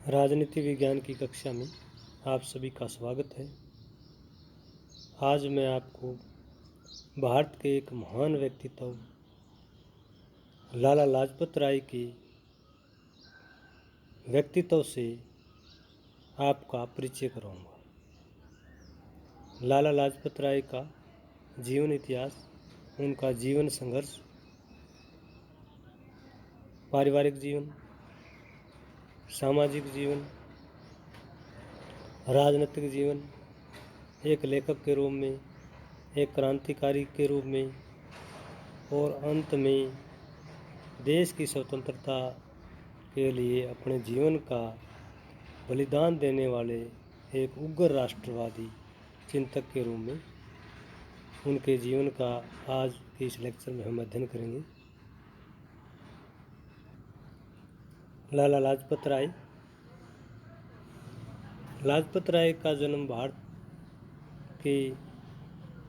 राजनीति विज्ञान की कक्षा में आप सभी का स्वागत है। आज मैं आपको भारत के एक महान व्यक्तित्व लाला लाजपत राय के व्यक्तित्व से आपका परिचय कराऊंगा। लाला लाजपत राय का जीवन इतिहास, उनका जीवन संघर्ष, पारिवारिक जीवन, सामाजिक जीवन, राजनीतिक जीवन, एक लेखक के रूप में, एक क्रांतिकारी के रूप में और अंत में देश की स्वतंत्रता के लिए अपने जीवन का बलिदान देने वाले एक उग्र राष्ट्रवादी चिंतक के रूप में उनके जीवन का आज के इस लेक्चर में हम अध्ययन करेंगे। लाला लाजपत राय का जन्म भारत के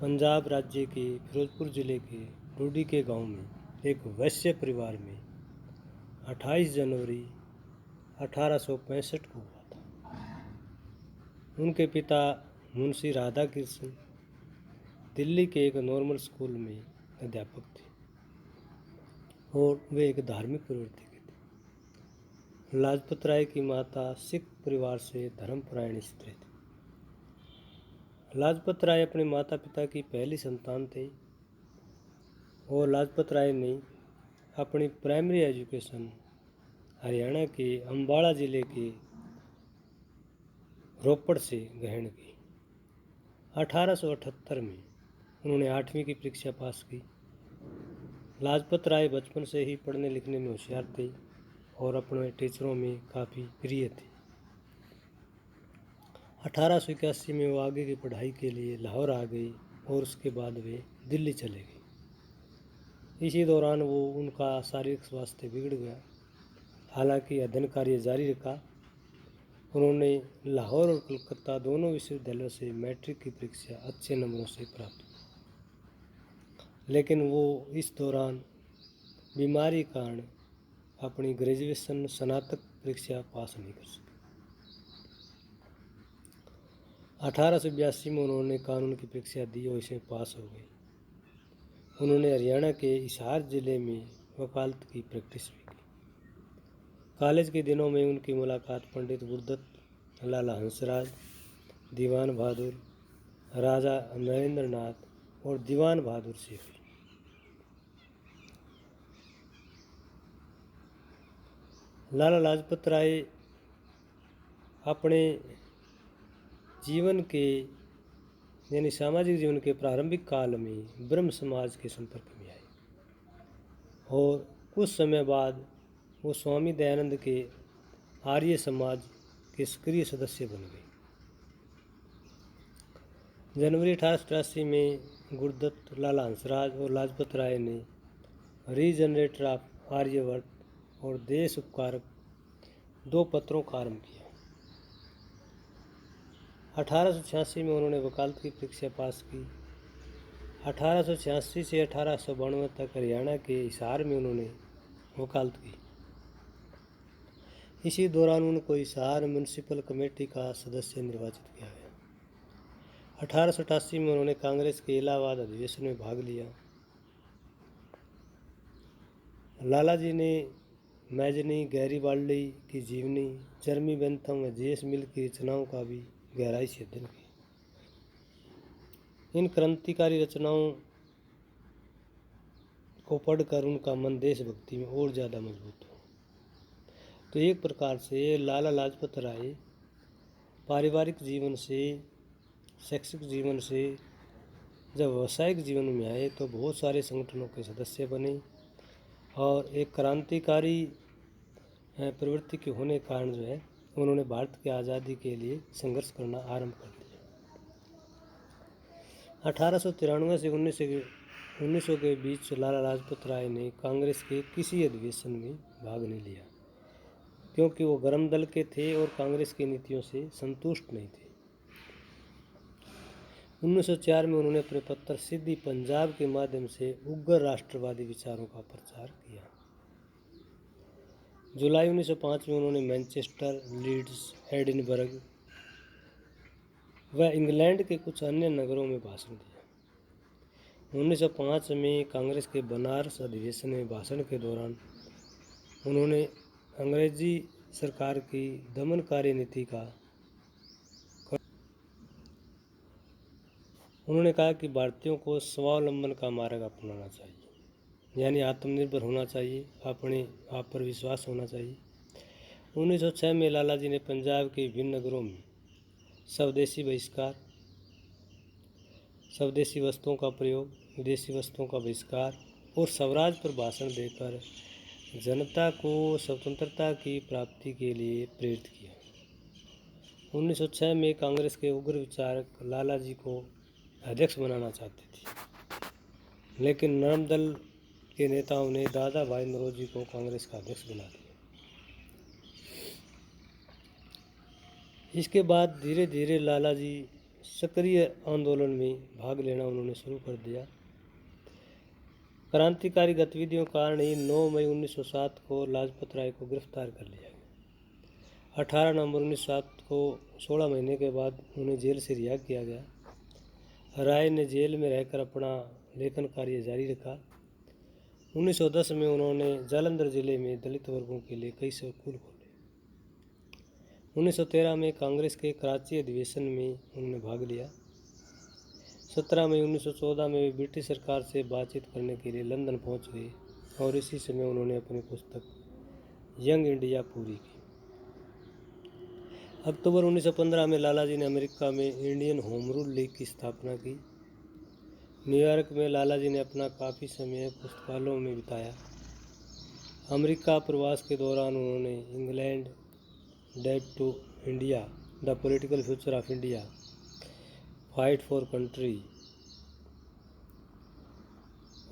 पंजाब राज्य के फिरोजपुर जिले के डूडी के गांव में एक वैश्य परिवार में 28 जनवरी 1865 को हुआ था। उनके पिता मुंशी राधा कृष्ण दिल्ली के एक नॉर्मल स्कूल में अध्यापक थे और वे एक धार्मिक प्रवृत्ति के थे। लाजपत राय की माता सिख परिवार से धर्मपरायण स्त्री थी। लाजपत राय अपने माता पिता की पहली संतान थे और लाजपत राय ने अपनी प्राइमरी एजुकेशन हरियाणा के अम्बाड़ा जिले के रोपड़ से ग्रहण की। 1878 में उन्होंने 8वीं की परीक्षा पास की। लाजपत राय बचपन से ही पढ़ने लिखने में होशियार थे और अपने टीचरों में काफ़ी प्रिय थे। 1881 में वो आगे की पढ़ाई के लिए लाहौर आ गई और उसके बाद वे दिल्ली चले गए। इसी दौरान उनका शारीरिक स्वास्थ्य बिगड़ गया। हालांकि अध्ययन कार्य जारी रखा। उन्होंने लाहौर और कलकत्ता दोनों विश्वविद्यालयों से मैट्रिक की परीक्षा अच्छे नंबरों से प्राप्त की, लेकिन वो इस दौरान बीमारी के कारण अपनी ग्रेजुएशन स्नातक परीक्षा पास नहीं कर सके। 1882 में उन्होंने कानून की परीक्षा दी और इसमें पास हो गई। उन्होंने हरियाणा के हिसार जिले में वकालत की प्रैक्टिस भी की। कॉलेज के दिनों में उनकी मुलाकात पंडित गुरदत्त, लाला हंसराज, दीवान बहादुर, राजा नरेंद्र नाथ और दीवान बहादुर से हुई। लाला लाजपत राय अपने जीवन के यानी सामाजिक जीवन के प्रारंभिक काल में ब्रह्म समाज के संपर्क में आए और कुछ समय बाद वो स्वामी दयानंद के आर्य समाज के सक्रिय सदस्य बन गए। जनवरी 1888 में गुरदत्त, लाला हंसराज और लाजपत राय ने रीजनरेटर ऑफ आर्यवर्त और देश उपकारक 2 पत्रों का आरंभ किया। 1886 में उन्होंने वकालत की परीक्षा पास की। 1886 से 1892 तक हरियाणा के हिसार में उन्होंने वकालत की। इसी दौरान उनको हिसार म्यूनिसिपल कमेटी का सदस्य निर्वाचित किया गया। 1888 में उन्होंने कांग्रेस के इलाहाबाद अधिवेशन में भाग लिया। लाला जी ने मैजनी, गैरीबाल्डी की जीवनी, जर्मी बेंथम व जेस मिल की रचनाओं का भी गहराई से अध्ययन किया। इन क्रांतिकारी रचनाओं को पढ़कर उनका मन देशभक्ति में और ज़्यादा मजबूत हो। तो एक प्रकार से लाला लाजपत राय पारिवारिक जीवन से, शैक्षिक जीवन से जब व्यावसायिक जीवन में आए तो बहुत सारे संगठनों के सदस्य बने और एक क्रांतिकारी प्रवृत्ति के होने के कारण जो है उन्होंने भारत की आज़ादी के लिए संघर्ष करना आरंभ कर दिया। 1893 से 1900 के बीच लाला लाजपत राय ने कांग्रेस के किसी अधिवेशन में भाग नहीं लिया, क्योंकि वो गरम दल के थे और कांग्रेस की नीतियों से संतुष्ट नहीं थे। 1904 में उन्होंने अपने पत्र सिद्धि पंजाब के माध्यम से उग्र राष्ट्रवादी विचारों का प्रचार किया। जुलाई 1905 में उन्होंने मैनचेस्टर, लीड्स, एडिनबर्ग व इंग्लैंड के कुछ अन्य नगरों में भाषण दिया। 1905 में कांग्रेस के बनारस अधिवेशन में भाषण के दौरान उन्होंने अंग्रेजी सरकार की दमनकारी नीति का उन्होंने कहा कि भारतीयों को स्वावलंबन का मार्ग अपनाना चाहिए, यानी आत्मनिर्भर होना चाहिए, अपने आप पर विश्वास होना चाहिए। 1906 में लाला जी ने पंजाब के विभिन्न नगरों में स्वदेशी बहिष्कार, स्वदेशी वस्तुओं का प्रयोग, विदेशी वस्तुओं का बहिष्कार और स्वराज पर भाषण देकर जनता को स्वतंत्रता की प्राप्ति के लिए प्रेरित किया। 1906 में कांग्रेस के उग्र विचारक लाला जी को अध्यक्ष बनाना चाहते थे, लेकिन नरम दल के नेताओं ने दादा भाई नौरोजी को कांग्रेस का अध्यक्ष बना दिया। इसके बाद धीरे धीरे लाला जी सक्रिय आंदोलन में भाग लेना उन्होंने शुरू कर दिया। क्रांतिकारी गतिविधियों के कारण ही 9 मई 1907 को लाजपत राय को गिरफ्तार कर लिया गया। 18 नवंबर 1907 को 16 महीने के बाद उन्हें जेल से रिहा किया गया। राय ने जेल में रहकर अपना लेखन कार्य जारी रखा। 1910 में उन्होंने जालंधर जिले में दलित वर्गों के लिए कई स्कूल खोले। 1913 में कांग्रेस के कराची अधिवेशन में उन्होंने भाग लिया। 17 मई 1914 में वे ब्रिटिश सरकार से बातचीत करने के लिए लंदन पहुंच गए और इसी समय उन्होंने अपनी पुस्तक यंग इंडिया पूरी की। अक्टूबर 1915 में लाला जी ने अमेरिका में इंडियन होम रूल लीग की स्थापना की। न्यूयॉर्क में लाला जी ने अपना काफ़ी समय पुस्तकालयों में बिताया। अमेरिका प्रवास के दौरान उन्होंने England, debt to India, the political future of India, fight for country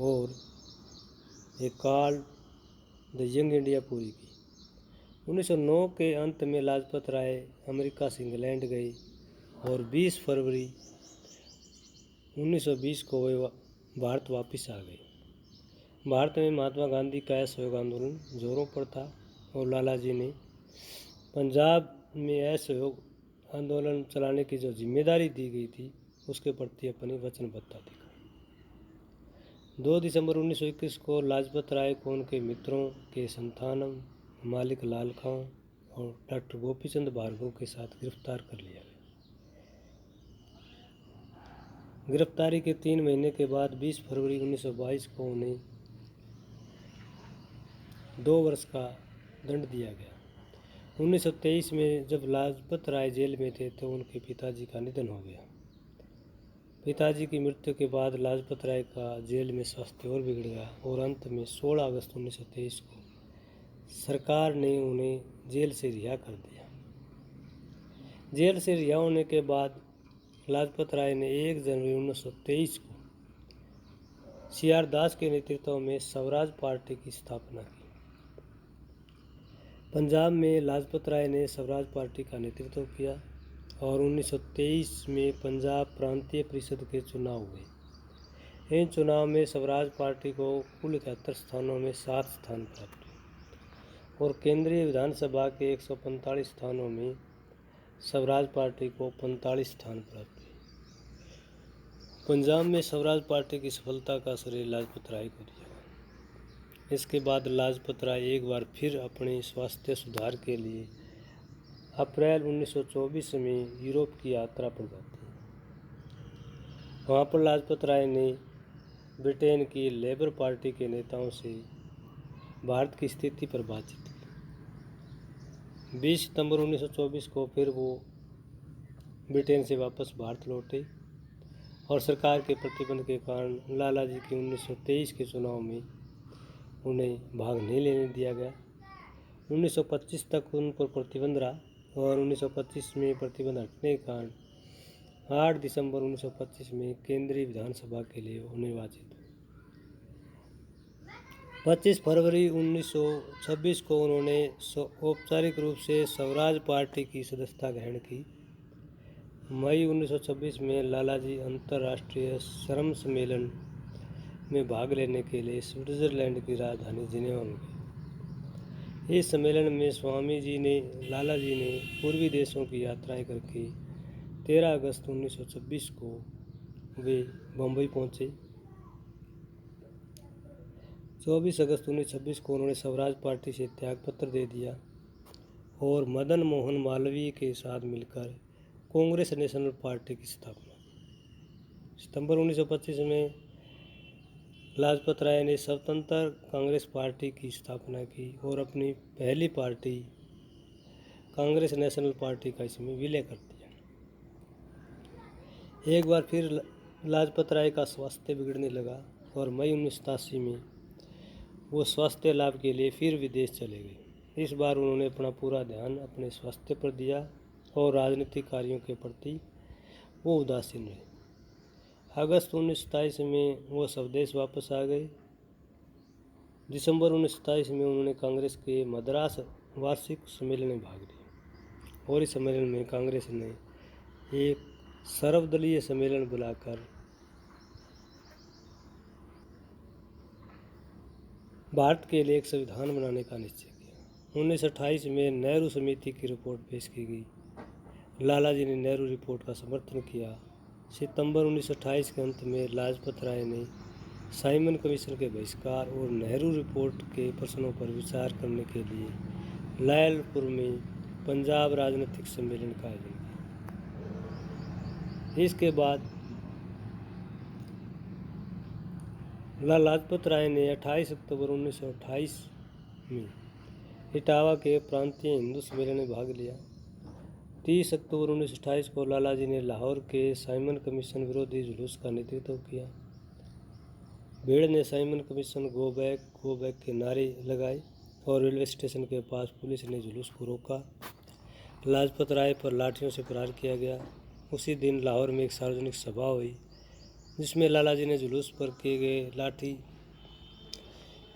और a call the young India पूरी की। 1909 के अंत में लाजपत राय अमेरिका से इंग्लैंड गए और 20 फरवरी 1920 को वे भारत वापस आ गए। भारत में महात्मा गांधी का असहयोग आंदोलन जोरों पर था और लाला जी ने पंजाब में असहयोग आंदोलन चलाने की जो जिम्मेदारी दी गई थी उसके प्रति अपनी वचनबद्धता दिखाई। 2 दिसंबर 1921 को लाजपत राय को उनके मित्रों के संतानम, मालिक लाल खां और डॉक्टर गोपीचंद भार्गव के साथ गिरफ्तार कर लिया गया। गिरफ्तारी के 3 महीने के बाद 20 फरवरी 1922 को उन्हें 2 वर्ष का दंड दिया गया। 1923 में जब लाजपत राय जेल में थे तो उनके पिताजी का निधन हो गया। पिताजी की मृत्यु के बाद लाजपत राय का जेल में स्वास्थ्य और बिगड़ गया और अंत में 16 अगस्त 1923 को सरकार ने उन्हें जेल से रिहा कर दिया। जेल से रिहा होने के बाद लाजपत राय ने 1 जनवरी 1923 को CR दास के नेतृत्व में स्वराज पार्टी की स्थापना की। पंजाब में लाजपत राय ने स्वराज पार्टी का नेतृत्व किया और 1923 में पंजाब प्रांतीय परिषद के चुनाव हुए। इन चुनाव में स्वराज पार्टी को कुल 71 स्थानों में 7 स्थान प्राप्त हुए और केंद्रीय विधानसभा के 145 स्थानों में स्वराज पार्टी को 45 स्थान प्राप्त हुए। पंजाब में स्वराज पार्टी की सफलता का श्रेय लाजपत राय को दिया। इसके बाद लाजपत राय एक बार फिर अपने स्वास्थ्य सुधार के लिए अप्रैल 1924 में यूरोप की यात्रा पर जाते हैं। वहाँ पर लाजपत राय ने ब्रिटेन की लेबर पार्टी के नेताओं से भारत की स्थिति पर बातचीत की। 20 सितंबर 1924 को फिर वो ब्रिटेन से वापस भारत लौटे और सरकार के प्रतिबंध के कारण लाला जी के 1923 के चुनाव में उन्हें भाग नहीं लेने दिया गया। 1925 तक उन पर प्रतिबंध रहा और 1925 में प्रतिबंध हटने के कारण 8 दिसंबर 1925 में केंद्रीय विधानसभा के लिए वो निर्वाचित हुए। 25 फरवरी 1926 को उन्होंने औपचारिक रूप से स्वराज पार्टी की सदस्यता ग्रहण की। मई 1926 में लाला जी अंतर्राष्ट्रीय श्रम सम्मेलन में भाग लेने के लिए स्विट्जरलैंड की राजधानी जिनेवा में गए। इस सम्मेलन में लाला जी ने पूर्वी देशों की यात्राएं करके 13 अगस्त 1926 को वे बम्बई पहुंचे। 24 अगस्त 1926 को उन्होंने स्वराज पार्टी से त्यागपत्र दे दिया और मदन मोहन मालवीय के साथ मिलकर कांग्रेस नेशनल पार्टी की स्थापना। सितंबर 1925 में लाजपत राय ने स्वतंत्र कांग्रेस पार्टी की स्थापना की और अपनी पहली पार्टी कांग्रेस नेशनल पार्टी का इसमें विलय कर दिया। एक बार फिर लाजपत राय का स्वास्थ्य बिगड़ने लगा और मई 1987 में वो स्वास्थ्य लाभ के लिए फिर विदेश चले गए। इस बार उन्होंने अपना पूरा ध्यान अपने स्वास्थ्य पर दिया और राजनीतिक कार्यों के प्रति वो उदासीन रहे। अगस्त 1927 में वो स्वदेश वापस आ गए। दिसंबर 1927 में उन्होंने कांग्रेस के मद्रास वार्षिक सम्मेलन में भाग लिया और इस सम्मेलन में कांग्रेस ने एक सर्वदलीय सम्मेलन बुलाकर भारत के लिए एक संविधान बनाने का निश्चय किया। 1928 में नेहरू समिति की रिपोर्ट पेश की गई। लाला जी ने नेहरू रिपोर्ट का समर्थन किया। सितंबर 1928 के अंत में लाजपत राय ने साइमन कमीशन के बहिष्कार और नेहरू रिपोर्ट के प्रश्नों पर विचार करने के लिए लायलपुर में पंजाब राजनीतिक सम्मेलन का आयोजन किया। इसके बाद लाला लाजपत राय ने 28 अक्टूबर 1928 में इटावा के प्रांतीय हिंदू सम्मेलन में भाग लिया। 30 अक्टूबर 1928 को लाला जी ने लाहौर के साइमन कमीशन विरोधी जुलूस का नेतृत्व किया। भीड़ ने साइमन कमीशन गो बैक के नारे लगाए और रेलवे स्टेशन के पास पुलिस ने जुलूस को रोका। लाजपत राय पर लाठियों से प्रहार किया गया। उसी दिन लाहौर में एक सार्वजनिक सभा हुई जिसमें लाला जी ने जुलूस पर किए गए लाठी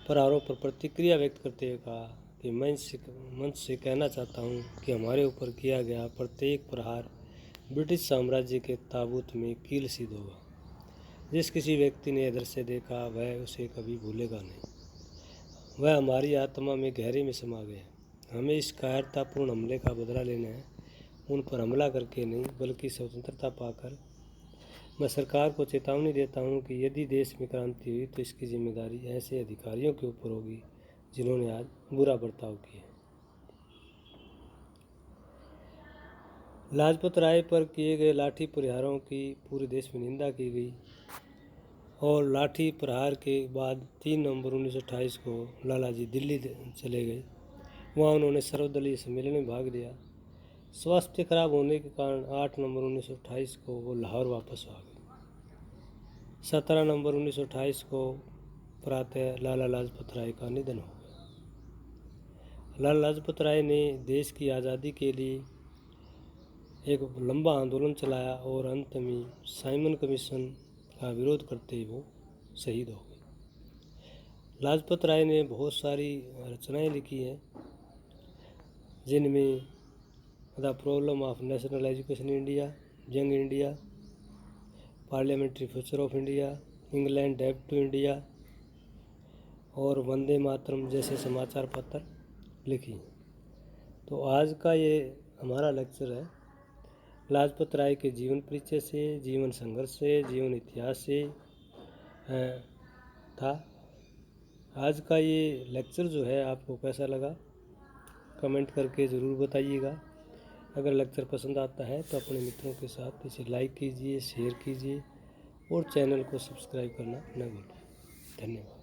प्रहारों पर प्रतिक्रिया व्यक्त करते हुए कहा कि मैं मंच से कहना चाहता हूं कि हमारे ऊपर किया गया प्रत्येक प्रहार ब्रिटिश साम्राज्य के ताबूत में कील सिद्ध होगा। जिस किसी व्यक्ति ने यह दृश्य देखा वह उसे कभी भूलेगा नहीं। वह हमारी आत्मा में गहरे में समा गया। हमें इस कायरतापूर्ण हमले का बदला लेना है, उन पर हमला करके नहीं बल्कि स्वतंत्रता पाकर। मैं सरकार को चेतावनी देता हूं कि यदि देश में क्रांति हुई तो इसकी जिम्मेदारी ऐसे अधिकारियों के ऊपर होगी जिन्होंने आज बुरा बर्ताव किया। लाजपत राय पर किए गए लाठी प्रहारों की पूरे देश में निंदा की गई और लाठी प्रहार के बाद 3 नवंबर 1928 को लाला जी दिल्ली चले गए। वहाँ उन्होंने सर्वदलीय सम्मेलन में भाग लिया। स्वास्थ्य खराब होने के कारण 8 नवंबर 1928 को वो लाहौर वापस आ गए। 17 नवंबर 1928 को प्रातः लाला लाजपत राय का निधन हो गया। लाला लाजपत राय ने देश की आज़ादी के लिए एक लंबा आंदोलन चलाया और अंत में साइमन कमीशन का विरोध करते ही वो शहीद हो गए। लाजपत राय ने बहुत सारी रचनाएं लिखी हैं जिनमें the problem of national education India, young India, parliamentary future of India, England डेब्ट टू इंडिया और वंदे मातरम जैसे समाचार पत्र लिखी। तो आज का ये हमारा लेक्चर है लाजपत राय के जीवन परिचय से, जीवन संघर्ष से, जीवन इतिहास से था। आज का ये लेक्चर जो है आपको कैसा लगा कमेंट करके ज़रूर बताइएगा। अगर लेक्चर पसंद आता है तो अपने मित्रों के साथ इसे लाइक कीजिए, शेयर कीजिए और चैनल को सब्सक्राइब करना न भूलिए। धन्यवाद।